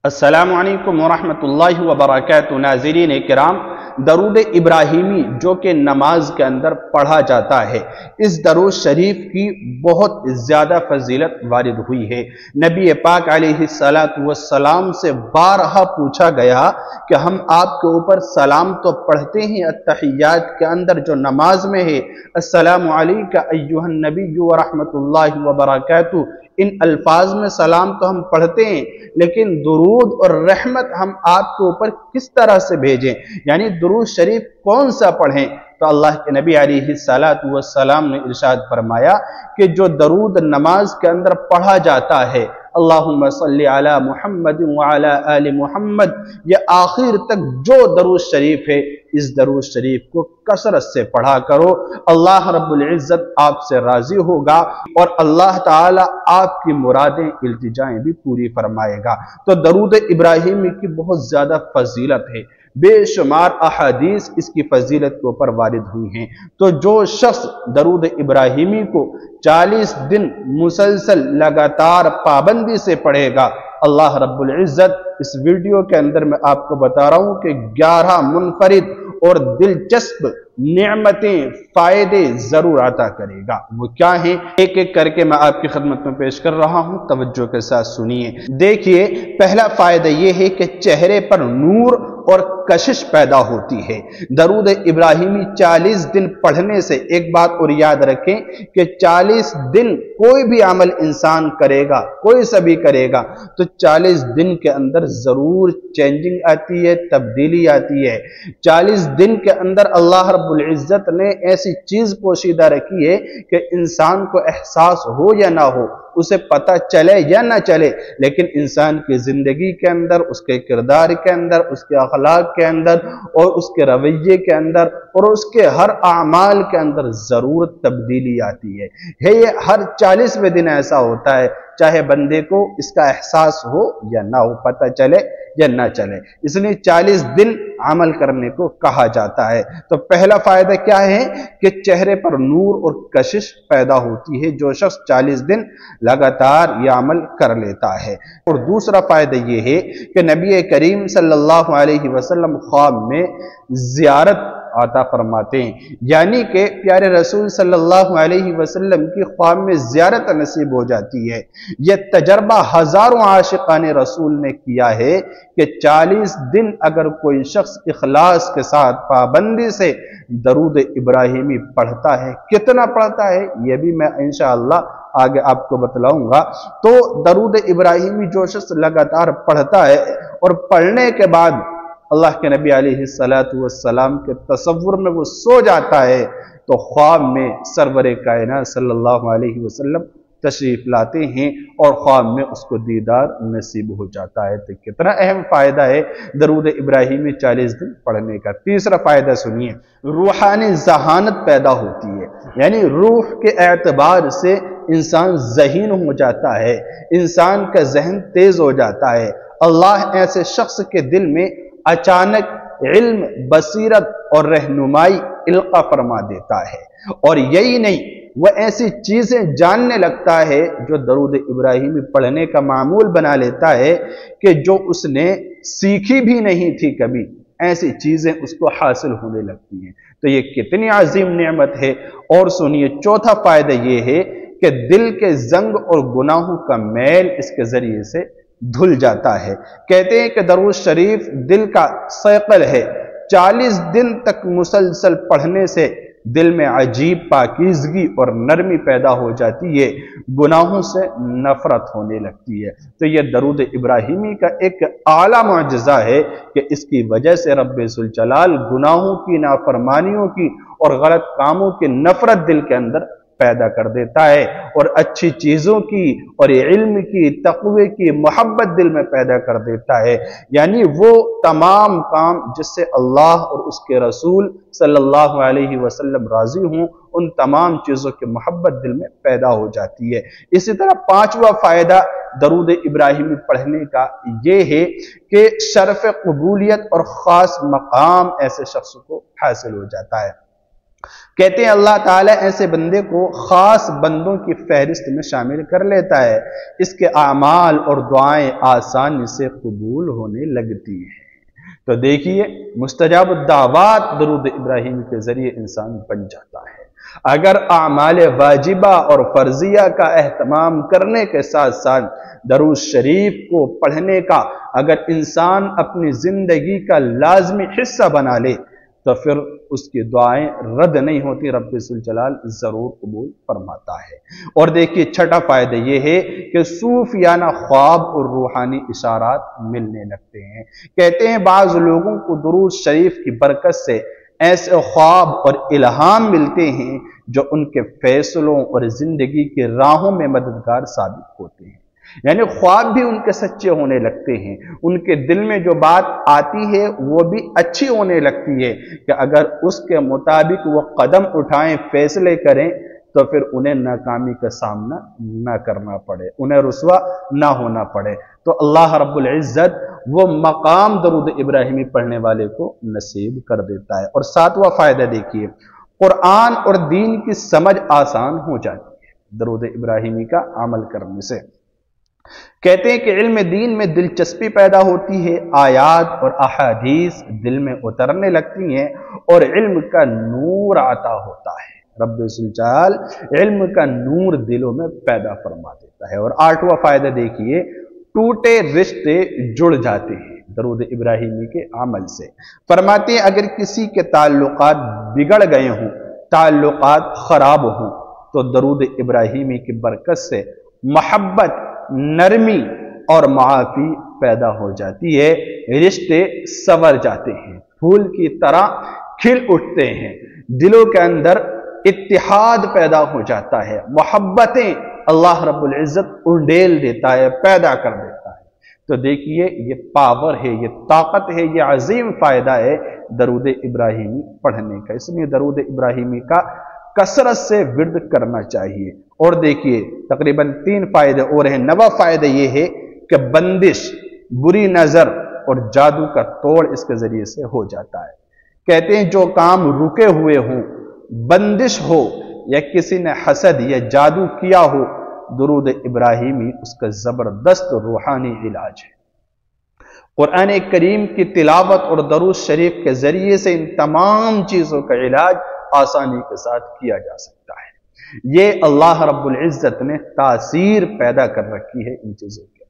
अस्सलामु अलैकुम वरहमतुल्लाहि वबरकातुहू। नाज़रीन किराम, दरूद इब्राहिमी जो कि नमाज के अंदर पढ़ा जाता है, इस दरूद शरीफ की बहुत ज़्यादा फजीलत वारिद हुई है। नबी पाक अलैहिस्सलातु वस्सलाम से बारहा पूछा गया कि हम आपके ऊपर सलाम तो पढ़ते हैं अत्तहियात के अंदर जो नमाज में है, अस्सलामु अलैका अय्युहन नबिय्यु व रहमतुल्लाहि व बरकातुहू, इन अल्फाज में सलाम तो हम पढ़ते हैं, लेकिन दुरूद और रहमत हम आपके ऊपर किस तरह से भेजें, यानी दुरूद शरीफ कौन सा पढ़ें। तो अल्लाह के नबी अलैहिस्सलातु वस्सलाम ने इरशाद फरमाया कि जो दरूद नमाज के अंदर पढ़ा जाता है, अल्लाहुम्मा सल्ली अला मुहम्मद व अला आलि मुहम्मद, ये आखिर तक जो दरूद शरीफ है, इस दरूद शरीफ को कसरत से पढ़ा करो। अल्लाह रब्बुल इज्जत आपसे राजी होगा और अल्लाह ताला आपकी मुरादें इल्तिजाएं भी पूरी फरमाएगा। तो दरूद इब्राहिमी की बहुत ज्यादा फजीलत है, बेशुमार अहादीस इसकी फजीलत के ऊपर वारिद हुई हैं। तो जो शख्स दरूद इब्राहिमी को 40 दिन मुसलसल लगातार पाबंदी से पढ़ेगा, अल्लाह रब्बुल इज्जत इस वीडियो के अंदर मैं आपको बता रहा हूं कि 11 मुनफरिद और दिलचस्प नेमतें, फायदे जरूर अता करेगा। वो क्या है, एक एक करके मैं आपकी खिदमत में पेश कर रहा हूं, तवज्जो के साथ सुनिए। देखिए, पहला फायदा यह है कि चेहरे पर नूर और कशिश पैदा होती है। दरूद इब्राहिमी 40 दिन पढ़ने से, एक बात और याद रखें कि 40 दिन कोई भी अमल इंसान करेगा, कोई सा भी करेगा, तो 40 दिन के अंदर जरूर चेंजिंग आती है, तब्दीली आती है। 40 दिन के अंदर अल्लाह रब्बुल इज्जत ने ऐसी चीज पोशीदा रखी है कि इंसान को एहसास हो या ना हो, उसे पता चले या ना चले, लेकिन इंसान की जिंदगी के अंदर, उसके किरदार के अंदर, उसके अखलाक के अंदर और उसके रवैये के अंदर और उसके हर आमाल के अंदर जरूर तब्दीली आती है। ये हर 40वें दिन ऐसा होता है, चाहे बंदे को इसका एहसास हो या ना हो, पता चले या ना चले, इसलिए 40 दिन अमल करने को कहा जाता है। तो पहला फायदा क्या है कि चेहरे पर नूर और कशिश पैदा होती है जो शख्स 40 दिन लगातार यह अमल कर लेता है। और दूसरा फायदा यह है कि नबी करीम सल्लल्लाहु अलैहि वसल्लम ख्वाब में जियारत आता फरमाते हैं, यानी कि प्यारे रसूल सल्लल्लाहु अलैहि वसल्लम की ख्वाब में जियारत नसीब हो जाती है। यह तजर्बा हजारों आशिकाने रसूल ने किया है कि 40 दिन अगर कोई शख्स इखलास के साथ पाबंदी से दरूद इब्राहिमी पढ़ता है, कितना पढ़ता है यह भी मैं इंशाअल्लाह आगे आपको बतलाऊंगा। तो दरूद इब्राहिमी जो शख्स लगातार पढ़ता है और पढ़ने के बाद अल्लाह के नबी अलैहिस्सलातु वस्सलाम के तसव्वुर में वो सो जाता है, तो ख्वाब में सरवरे कायनात सल्लल्लाहु अलैहि वसल्लम तशरीफ लाते हैं और ख्वाब में उसको दीदार नसीब हो जाता है। तो कितना अहम फायदा है दरूद इब्राहिमी 40 दिन पढ़ने का। तीसरा फायदा सुनिए, रूहानी जहानत पैदा होती है, यानी रूह के एतबार से इंसान ज़हीन हो जाता है, इंसान का जहन तेज हो जाता है। अल्लाह ऐसे शख्स के दिल में अचानक इल्म, बसीरत और रहनुमाई इल्का फरमा देता है, और यही नहीं, वह ऐसी चीजें जानने लगता है जो दरूद इब्राहिमी पढ़ने का मामूल बना लेता है कि जो उसने सीखी भी नहीं थी कभी, ऐसी चीजें उसको हासिल होने लगती हैं। तो ये कितनी अजीम नेमत है। और सुनिए, चौथा फायदा ये है कि दिल के जंग और गुनाहों का मैल इसके जरिए से धुल जाता है। कहते हैं कि दरूद शरीफ दिल का सैकल है, 40 दिन तक मुसलसल पढ़ने से दिल में अजीब पाकीज़गी और नरमी पैदा हो जाती है, गुनाहों से नफरत होने लगती है। तो यह दरूद इब्राहिमी का एक आला मुअज्जिज़ा है कि इसकी वजह से रब्बे जुल जलाल गुनाहों की, नाफरमानियों की और गलत कामों की नफरत दिल के अंदर पैदा कर देता है और अच्छी चीजों की और इल्म की, तक़वे की मोहब्बत दिल में पैदा कर देता है। यानी वो तमाम काम जिससे अल्लाह और उसके रसूल सल्लल्लाहु अलैहि वसल्लम राजी हों, उन तमाम चीजों की मोहब्बत दिल में पैदा हो जाती है। इसी तरह पांचवा फायदा दरूद इब्राहिमी पढ़ने का ये है कि शरफ कबूलियत और खास मकाम ऐसे शख्स को हासिल हो जाता है। कहते हैं अल्लाह ताला ऐसे बंदे को खास बंदों की फहरिस्त में शामिल कर लेता है, इसके आमाल और दुआएं आसानी से कबूल होने लगती हैं। तो देखिए, मुस्तजाब दावात दरूद इब्राहिम के जरिए इंसान बन जाता है। अगर आमाल वाजिबा और फर्जिया का एहतमाम करने के साथ साथ दरूद शरीफ को पढ़ने का अगर इंसान अपनी जिंदगी का लाजमी हिस्सा बना ले तो फिर उसकी दुआएं रद्द नहीं होती, रब्बुल जलाल जरूर कबूल फरमाता है। और देखिए, छठा फायदा यह है कि सूफियाना ख्वाब और रूहानी इशारात मिलने लगते हैं। कहते हैं बाज लोगों को दुरूद शरीफ की बरकत से ऐसे ख्वाब और इल्हाम मिलते हैं जो उनके फैसलों और जिंदगी की राहों में मददगार साबित होते हैं। यानी ख्वाब भी उनके सच्चे होने लगते हैं, उनके दिल में जो बात आती है वो भी अच्छी होने लगती है कि अगर उसके मुताबिक वो कदम उठाएं, फैसले करें तो फिर उन्हें नाकामी का सामना ना करना पड़े, उन्हें रुसवा ना होना पड़े। तो अल्लाह रब्बुल इज्जत वो मकाम दरूद इब्राहिमी पढ़ने वाले को नसीब कर देता है। और सातवां फायदा देखिए, कुरान और दीन की समझ आसान हो जाती है दरूद इब्राहिमी का अमल करने से। कहते हैं कि इल्म दीन में दिलचस्पी पैदा होती है, आयात और अहादीस दिल में उतरने लगती हैं और इल्म का नूर आता होता है। रब्बुल जलाल इल्म का नूर दिलों में पैदा फरमा देता है। और आठवां फायदा देखिए, टूटे रिश्ते जुड़ जाते हैं दरूद इब्राहिमी के अमल से। फरमाते हैं अगर किसी के ताल्लुकात बिगड़ गए हों, ताल्लुकात खराब हों, तो दरूद इब्राहिमी की बरकत से मोहब्बत, नरमी और माफी पैदा हो जाती है, रिश्ते संवर जाते हैं, फूल की तरह खिल उठते हैं, दिलों के अंदर इत्तिहाद पैदा हो जाता है, मोहब्बतें अल्लाह रब्बुल इज्जत उंडेल देता है, पैदा कर देता है। तो देखिए, ये पावर है, ये ताकत है, ये अजीम फायदा है दरूद इब्राहिमी पढ़ने का। इसलिए दरूद इब्राहिमी का कसरत से विर्द करना चाहिए। और देखिए, तकरीबन 3 फायदे और हैं। 9वां फायदा यह है कि बंदिश, बुरी नजर और जादू का तोड़ इसके जरिए से हो जाता है। कहते हैं जो काम रुके हुए हों, बंदिश हो या किसी ने हसद या जादू किया हो, दरूद इब्राहिमी उसका जबरदस्त रूहानी इलाज है। कुरान करीम की तिलावत और दरूद शरीफ के जरिए से इन तमाम चीजों का इलाज आसानी के साथ किया जा सकता है। ये अल्लाह रब्बुल इज्जत ने तासीर पैदा कर रखी है इन चीजों की।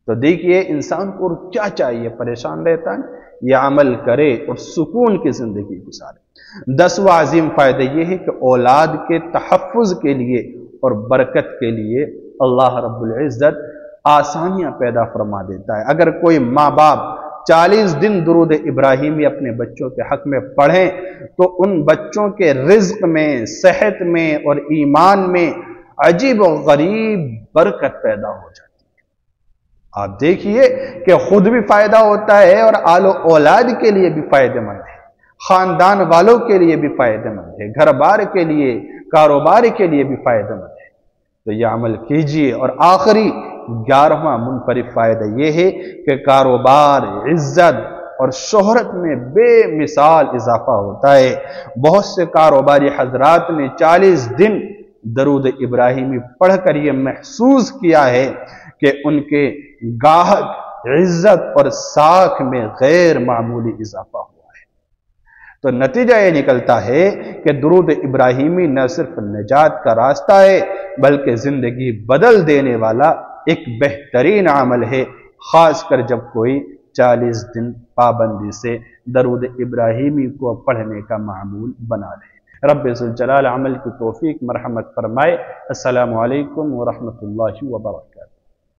तो देखिए, इंसान को क्या चाहिए, परेशान रहता है, यह अमल करे और सुकून की जिंदगी गुजारे। 10वां अजीम फायदा यह है कि औलाद के तहफ़्फ़ुज़ के लिए और बरकत के लिए अल्लाह रब्बुल इज्जत आसानियां पैदा फरमा देता है। अगर कोई माँ बाप 40 दिन दुरूद इब्राहिमी अपने बच्चों के हक में पढ़ें तो उन बच्चों के रिज्क में, सेहत में और ईमान में अजीब और गरीब बरकत पैदा हो जाती है। आप देखिए कि खुद भी फायदा होता है और आलो औलाद के लिए भी फायदेमंद है, खानदान वालों के लिए भी फायदेमंद है, घर बार के लिए, कारोबार के लिए भी फायदेमंद है। तो यह अमल कीजिए। और आखिरी 11वां मुनफरिद फायदा यह है कि कारोबार, इज्जत और शोहरत में बेमिसाल इजाफा होता है। बहुत से कारोबारी हजरात ने 40 दिन दरूद इब्राहिमी पढ़कर यह महसूस किया है कि उनके गाहक, इज्जत और साख में गैर मामूली इजाफा हुआ है। तो नतीजा यह निकलता है कि दरूद इब्राहिमी न सिर्फ निजात का रास्ता है बल्कि जिंदगी बदल देने वाला एक बेहतरीन अमल है, खासकर जब कोई 40 दिन पाबंदी से दरूद इब्राहिमी को पढ़ने का मामूल बना ले। रब्बुल जलाल अमल की तौफीक मरहमत फरमाए। अस्सलामु अलैकुम व रहमतुल्लाहि व बरकातहू।